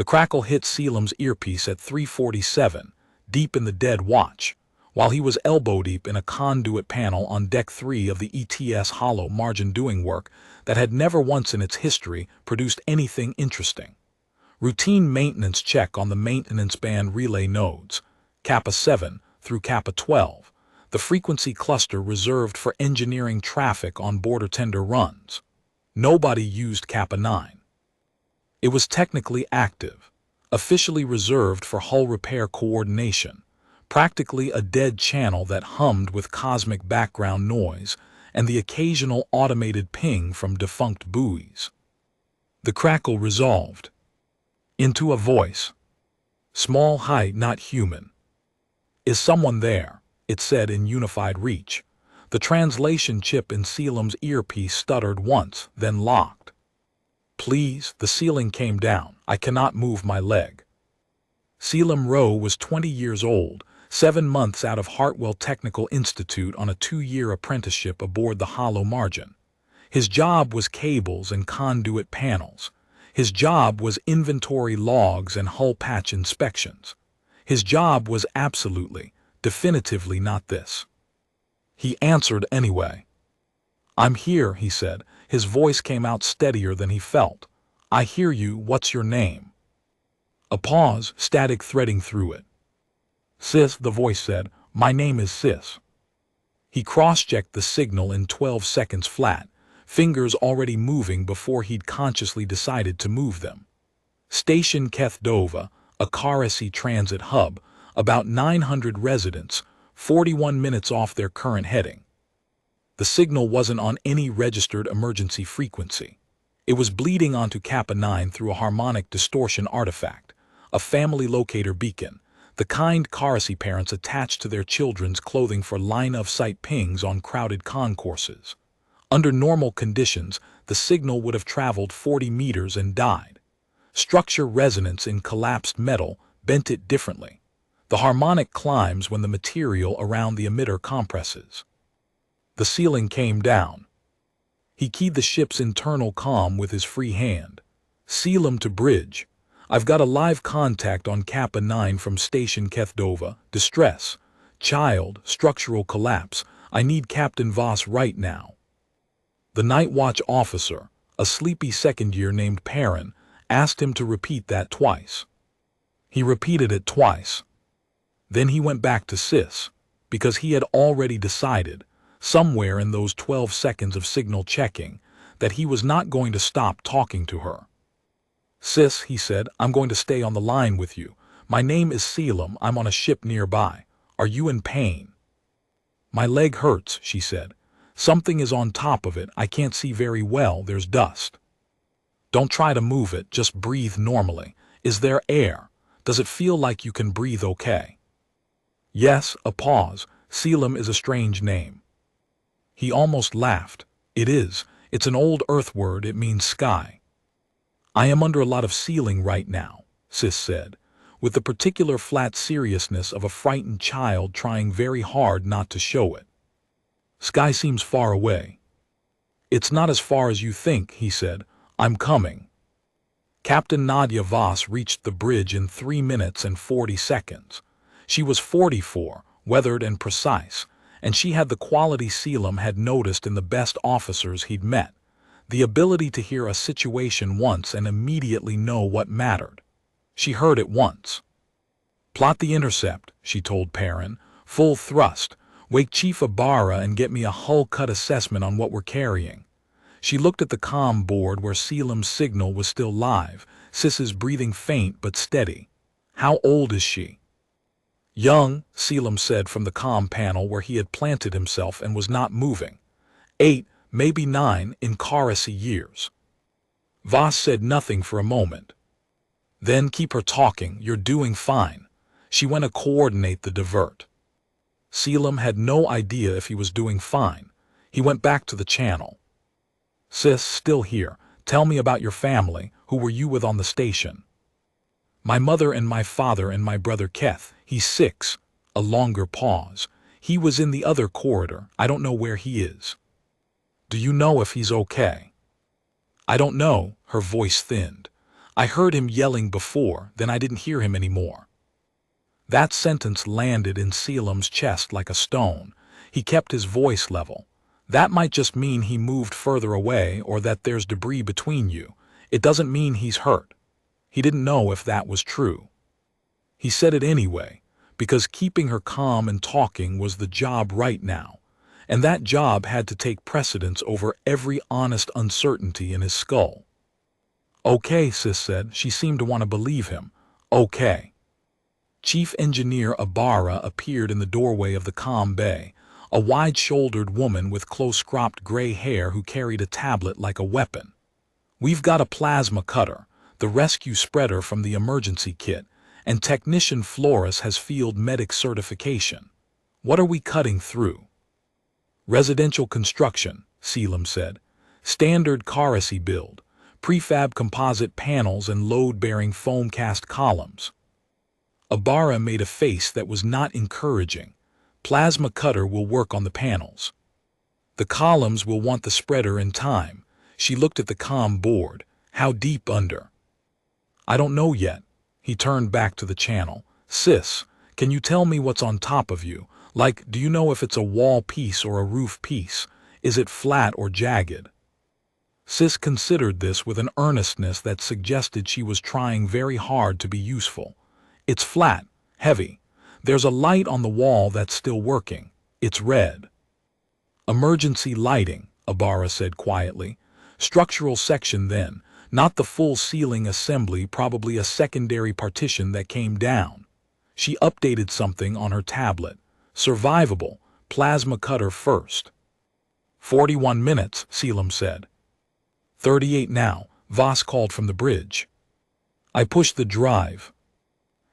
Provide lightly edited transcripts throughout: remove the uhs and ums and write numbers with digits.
The crackle hit Selim's earpiece at 3:47, deep in the dead watch, while he was elbow-deep in a conduit panel on Deck 3 of the ETS hollow margin doing work that had never once in its history produced anything interesting. Routine maintenance check on the maintenance band relay nodes, Kappa 7 through Kappa 12, the frequency cluster reserved for engineering traffic on border tender runs. Nobody used Kappa 9. It was technically active, officially reserved for hull repair coordination, practically a dead channel that hummed with cosmic background noise and the occasional automated ping from defunct buoys. The crackle resolved into a voice. Small height, not human. Is someone there? It said in unified reach. The translation chip in Selim's earpiece stuttered once, then locked. Please, the ceiling came down. I cannot move my leg. Selim Rowe was 20 years old, 7 months out of Hartwell Technical Institute on a 2-year apprenticeship aboard the Hollow Margin. His job was cables and conduit panels. His job was inventory logs and hull patch inspections. His job was absolutely, definitively not this. He answered anyway. I'm here, he said. His voice came out steadier than he felt. I hear you. What's your name? A pause, static threading through it. Sis, the voice said. My name is Sis. He cross-checked the signal in 12 seconds flat, fingers already moving before he'd consciously decided to move them. Station Kethdova, a Karasi transit hub, about 900 residents, 41 minutes off their current heading. The signal wasn't on any registered emergency frequency. It was bleeding onto Kappa 9 through a harmonic distortion artifact, a family locator beacon, the kind Karasi parents attach to their children's clothing for line-of-sight pings on crowded concourses. Under normal conditions, the signal would have traveled 40 meters and died. Structure resonance in collapsed metal bent it differently. The harmonic climbs when the material around the emitter compresses. The ceiling came down. He keyed the ship's internal comm with his free hand. Selim to bridge. I've got a live contact on Kappa 9 from Station Kethdova. Distress. Child. Structural collapse. I need Captain Voss right now. The night watch officer, a sleepy second-year named Perrin, asked him to repeat that twice. He repeated it twice. Then he went back to Sis, because he had already decided, somewhere in those 12 seconds of signal checking, that he was not going to stop talking to her. Sis, he said, I'm going to stay on the line with you. My name is Selim. I'm on a ship nearby. Are you in pain? My leg hurts, she said. Something is on top of it. I can't see very well. There's dust. Don't try to move it. Just breathe normally. Is there air? Does it feel like you can breathe okay? Yes, a pause. Selim is a strange name. He almost laughed. It is. It's an old Earth word. It means sky. I am under a lot of ceiling right now, Sis said, with the particular flat seriousness of a frightened child trying very hard not to show it. Sky seems far away. It's not as far as you think, he said. I'm coming. Captain Nadia Voss reached the bridge in 3 minutes and 40 seconds. She was 44, weathered and precise, and she had the quality Selim had noticed in the best officers he'd met. The ability to hear a situation once and immediately know what mattered. She heard it once. Plot the intercept, she told Perrin. Full thrust. Wake Chief Ibarra and get me a hull cut assessment on what we're carrying. She looked at the comm board where Selim's signal was still live, Sis's breathing faint but steady. How old is she? Young, Selim said from the comm panel where he had planted himself and was not moving. 8, maybe 9 in Karasi years. Voss said nothing for a moment. Then keep her talking. You're doing fine. She went to coordinate the divert. Selim had no idea if he was doing fine. He went back to the channel. Sis, still here. Tell me about your family. Who were you with on the station? My mother and my father and my brother Keth. He's 6. A longer pause. He was in the other corridor. I don't know where he is. Do you know if he's okay? I don't know. Her voice thinned. I heard him yelling before, then I didn't hear him anymore. That sentence landed in Selim's chest like a stone. He kept his voice level. That might just mean he moved further away or that there's debris between you. It doesn't mean he's hurt. He didn't know if that was true. He said it anyway, because keeping her calm and talking was the job right now, and that job had to take precedence over every honest uncertainty in his skull. Okay, Sis said. She seemed to want to believe him. Okay. Chief Engineer Ibarra appeared in the doorway of the comm bay, a wide-shouldered woman with close-cropped gray hair who carried a tablet like a weapon. We've got a plasma cutter, the rescue spreader from the emergency kit, and Technician Flores has field medic certification. What are we cutting through? Residential construction, Selim said. Standard Carasi build, prefab composite panels and load-bearing foam cast columns. Ibarra made a face that was not encouraging. Plasma cutter will work on the panels. The columns will want the spreader in time. She looked at the comm board. How deep under? I don't know yet. He turned back to the channel. Sis, can you tell me what's on top of you? Like, do you know if it's a wall piece or a roof piece? Is it flat or jagged? Sis considered this with an earnestness that suggested she was trying very hard to be useful. It's flat, heavy. There's a light on the wall that's still working. It's red. Emergency lighting, Ibarra said quietly. Structural section then, not the full ceiling assembly, probably a secondary partition that came down. She updated something on her tablet. Survivable, plasma cutter first. 41 minutes, Selim said. 38 now, Voss called from the bridge. I pushed the drive.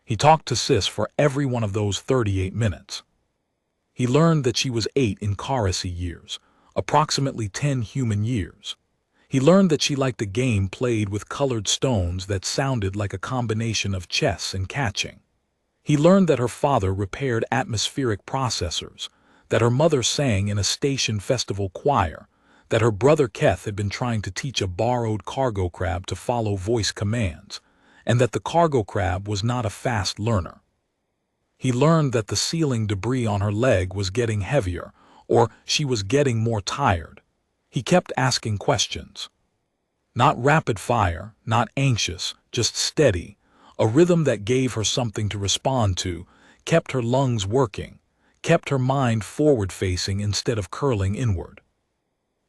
He talked to Sis for every one of those 38 minutes. He learned that she was 8 in Carasi years, approximately 10 human years. He learned that she liked a game played with colored stones that sounded like a combination of chess and catching. He learned that her father repaired atmospheric processors, that her mother sang in a station festival choir, that her brother Keth had been trying to teach a borrowed cargo crab to follow voice commands, and that the cargo crab was not a fast learner. He learned that the ceiling debris on her leg was getting heavier, or she was getting more tired. He kept asking questions. Not rapid fire, not anxious, just steady, a rhythm that gave her something to respond to, kept her lungs working, kept her mind forward-facing instead of curling inward.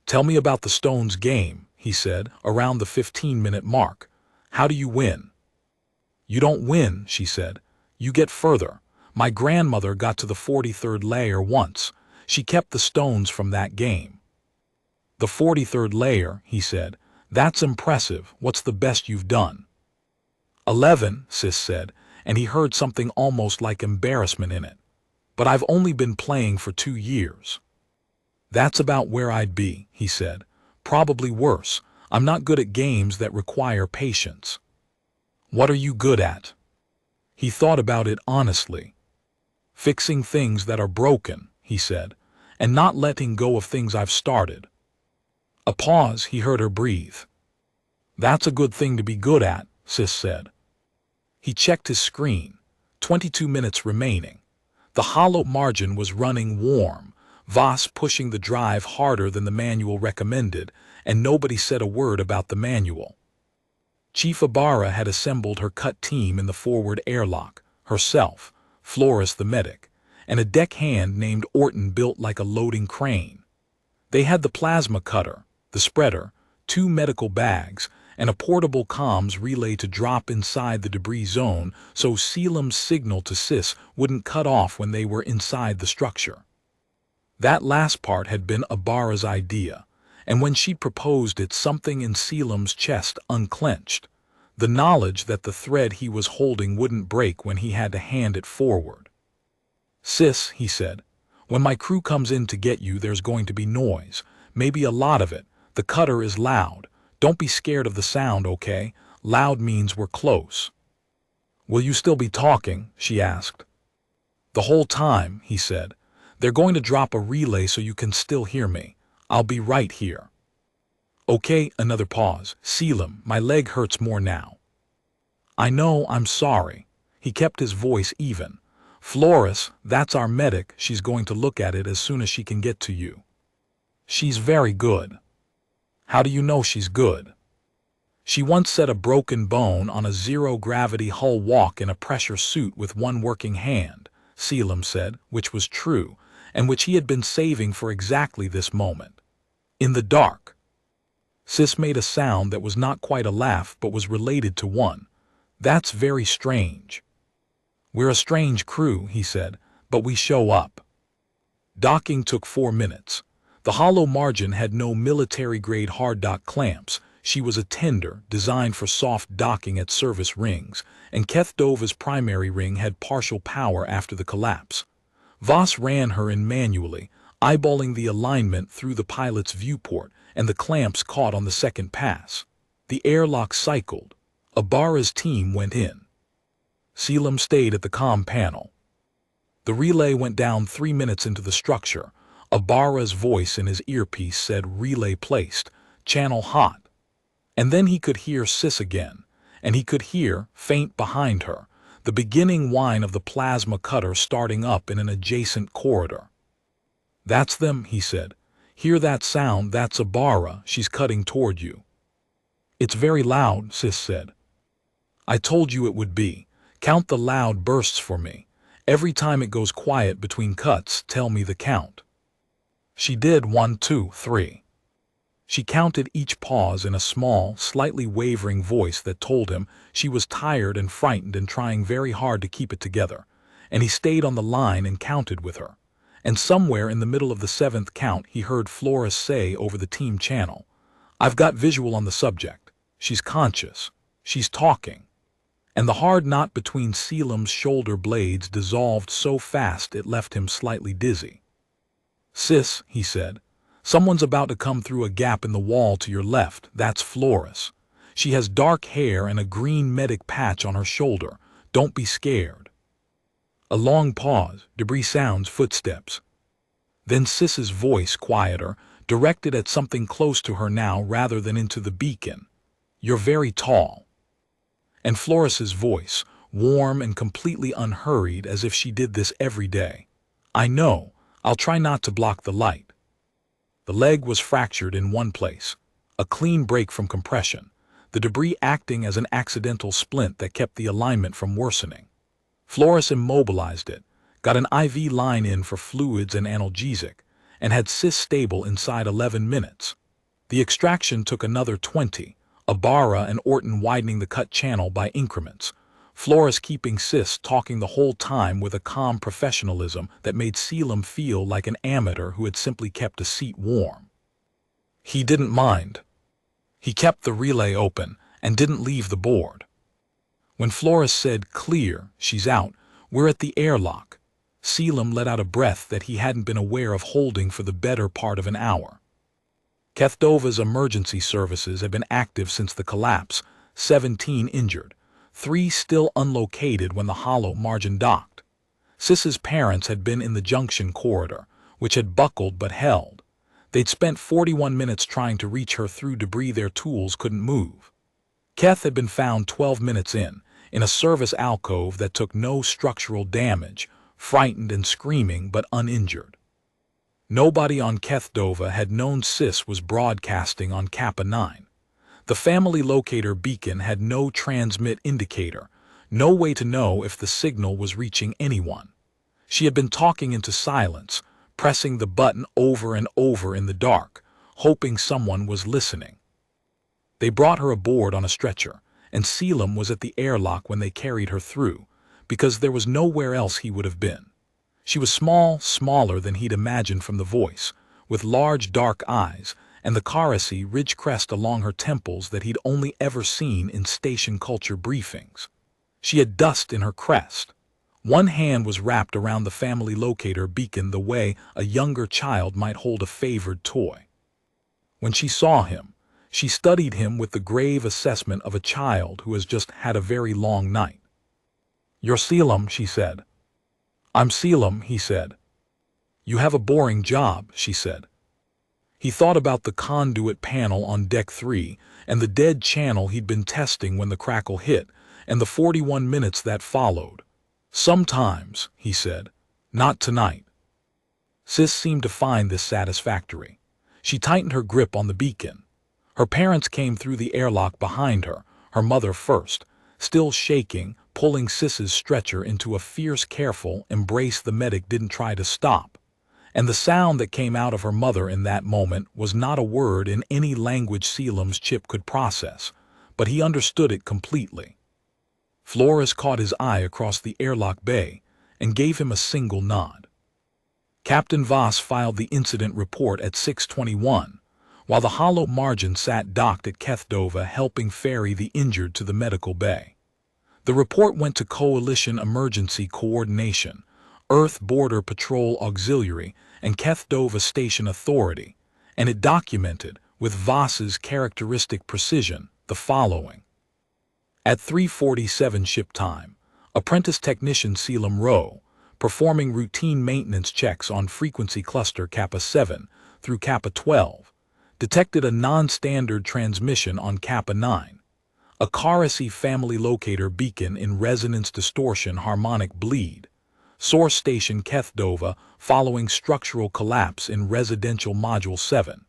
Tell me about the Stones game, he said, around the 15-minute mark. How do you win? You don't win, she said. You get further. My grandmother got to the 43rd layer once. She kept the Stones from that game. The 43rd layer, he said. That's impressive. What's the best you've done? 11, Sis said, and he heard something almost like embarrassment in it. But I've only been playing for 2 years. That's about where I'd be, he said. Probably worse. I'm not good at games that require patience. What are you good at? He thought about it honestly. Fixing things that are broken, he said, and not letting go of things I've started. A pause, he heard her breathe. That's a good thing to be good at, Sis said. He checked his screen. 22 minutes remaining. The hollow margin was running warm, Voss pushing the drive harder than the manual recommended, and nobody said a word about the manual. Chief Ibarra had assembled her cut team in the forward airlock, herself, Flores the medic, and a deckhand named Orton built like a loading crane. They had the plasma cutter, the spreader, 2 medical bags, and a portable comms relay to drop inside the debris zone so Selim's signal to Sis wouldn't cut off when they were inside the structure. That last part had been Ibarra's idea, and when she proposed it, something in Selim's chest unclenched. The knowledge that the thread he was holding wouldn't break when he had to hand it forward. Sis, he said, when my crew comes in to get you, there's going to be noise, maybe a lot of it. The cutter is loud. Don't be scared of the sound, okay? Loud means we're close. Will you still be talking? She asked. The whole time, he said. They're going to drop a relay so you can still hear me. I'll be right here. Okay, another pause. Selim, my leg hurts more now. I know, I'm sorry. He kept his voice even. Flores, that's our medic, she's going to look at it as soon as she can get to you. She's very good. How do you know she's good? She once set a broken bone on a zero-gravity hull walk in a pressure suit with one working hand, Selim said, which was true, and which he had been saving for exactly this moment. In the dark. Sis made a sound that was not quite a laugh but was related to one. That's very strange. We're a strange crew, he said, but we show up. Docking took 4 minutes. The hollow margin had no military-grade hard dock clamps. She was a tender, designed for soft docking at service rings, and Kethdova's primary ring had partial power after the collapse. Voss ran her in manually, eyeballing the alignment through the pilot's viewport, and the clamps caught on the second pass. The airlock cycled. Ibarra's team went in. Selim stayed at the comm panel. The relay went down 3 minutes into the structure. Ibarra's voice in his earpiece said relay placed, channel hot. And then he could hear Sis again, and he could hear, faint behind her, the beginning whine of the plasma cutter starting up in an adjacent corridor. That's them, he said. Hear that sound, that's Ibarra, she's cutting toward you. It's very loud, Sis said. I told you it would be. Count the loud bursts for me. Every time it goes quiet between cuts, tell me the count. She did 1, 2, 3. She counted each pause in a small, slightly wavering voice that told him she was tired and frightened and trying very hard to keep it together, and he stayed on the line and counted with her. And somewhere in the middle of the 7th count he heard Flores say over the team channel, I've got visual on the subject. She's conscious. She's talking. And the hard knot between Selim's shoulder blades dissolved so fast it left him slightly dizzy. Sis, he said, someone's about to come through a gap in the wall to your left. That's Flores. She has dark hair and a green medic patch on her shoulder. Don't be scared. A long pause, debris sounds, footsteps. Then Sis's voice, quieter, directed at something close to her now rather than into the beacon. You're very tall. And Flores's voice, warm and completely unhurried as if she did this every day. I know. I'll try not to block the light. The leg was fractured in one place. A clean break from compression. The debris acting as an accidental splint that kept the alignment from worsening. Flores immobilized it, got an IV line in for fluids and analgesic, and had Sis stable inside 11 minutes. The extraction took another 20, Ibarra and Orton widening the cut channel by increments, Flores keeping Sis talking the whole time with a calm professionalism that made Selim feel like an amateur who had simply kept a seat warm. He didn't mind. He kept the relay open and didn't leave the board. When Flores said, clear, she's out, we're at the airlock, Selim let out a breath that he hadn't been aware of holding for the better part of an hour. Kethdova's emergency services had been active since the collapse, 17 injured, 3 still unlocated when the hollow margin docked. Sis's parents had been in the junction corridor, which had buckled but held. They'd spent 41 minutes trying to reach her through debris their tools couldn't move. Keth had been found 12 minutes in a service alcove that took no structural damage, frightened and screaming but uninjured. Nobody on Kethdova had known Sis was broadcasting on Kappa 9. The family locator beacon had no transmit indicator, no way to know if the signal was reaching anyone. She had been talking into silence, pressing the button over and over in the dark, hoping someone was listening. They brought her aboard on a stretcher, and Selim was at the airlock when they carried her through, because there was nowhere else he would have been. She was small, smaller than he'd imagined from the voice, with large dark eyes, and the Karasi ridge crest along her temples that he'd only ever seen in station culture briefings. She had dust in her crest. One hand was wrapped around the family locator beacon the way a younger child might hold a favored toy. When she saw him, she studied him with the grave assessment of a child who has just had a very long night. You're Selim, she said. I'm Selim, he said. You have a boring job, she said. He thought about the conduit panel on Deck 3 and the dead channel he'd been testing when the crackle hit, and the 41 minutes that followed. "Sometimes," he said, "not tonight." Sis seemed to find this satisfactory. She tightened her grip on the beacon. Her parents came through the airlock behind her, her mother first, still shaking, pulling Sis's stretcher into a fierce, careful embrace the medic didn't try to stop. And the sound that came out of her mother in that moment was not a word in any language Selim's chip could process, but he understood it completely. Flores caught his eye across the airlock bay and gave him a single nod. Captain Voss filed the incident report at 6:21, while the hollow margin sat docked at Kethdova helping ferry the injured to the medical bay. The report went to Coalition Emergency Coordination, Earth Border Patrol Auxiliary, and Kethdova Station Authority, and it documented, with Voss's characteristic precision, the following. At 3:47 ship time, apprentice technician Selim Rowe, performing routine maintenance checks on frequency cluster Kappa 7 through Kappa 12, detected a non-standard transmission on Kappa 9, a Karasi family locator beacon in resonance distortion harmonic bleed, source station Kethdova following structural collapse in residential module 7.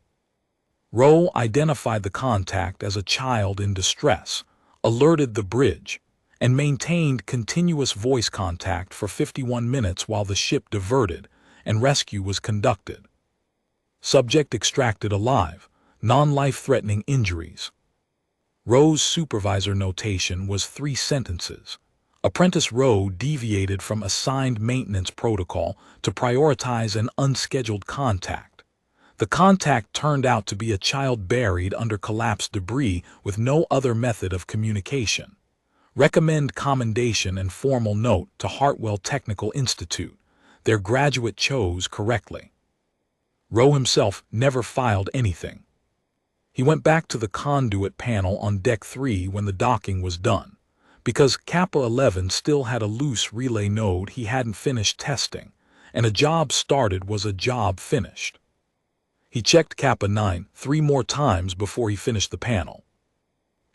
Rowe identified the contact as a child in distress, alerted the bridge, and maintained continuous voice contact for 51 minutes while the ship diverted and rescue was conducted. Subject extracted alive, non-life-threatening injuries. Rowe's supervisor notation was 3 sentences. Apprentice Rowe deviated from assigned maintenance protocol to prioritize an unscheduled contact. The contact turned out to be a child buried under collapsed debris with no other method of communication. Recommend commendation and formal note to Hartwell Technical Institute. Their graduate chose correctly. Rowe himself never filed anything. He went back to the conduit panel on Deck 3 when the docking was done, because Kappa 11 still had a loose relay node he hadn't finished testing, and a job started was a job finished. He checked Kappa 9 3 more times before he finished the panel.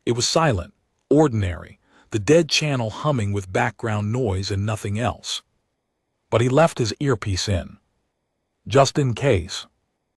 It was silent, ordinary, the dead channel humming with background noise and nothing else. But he left his earpiece in, just in case.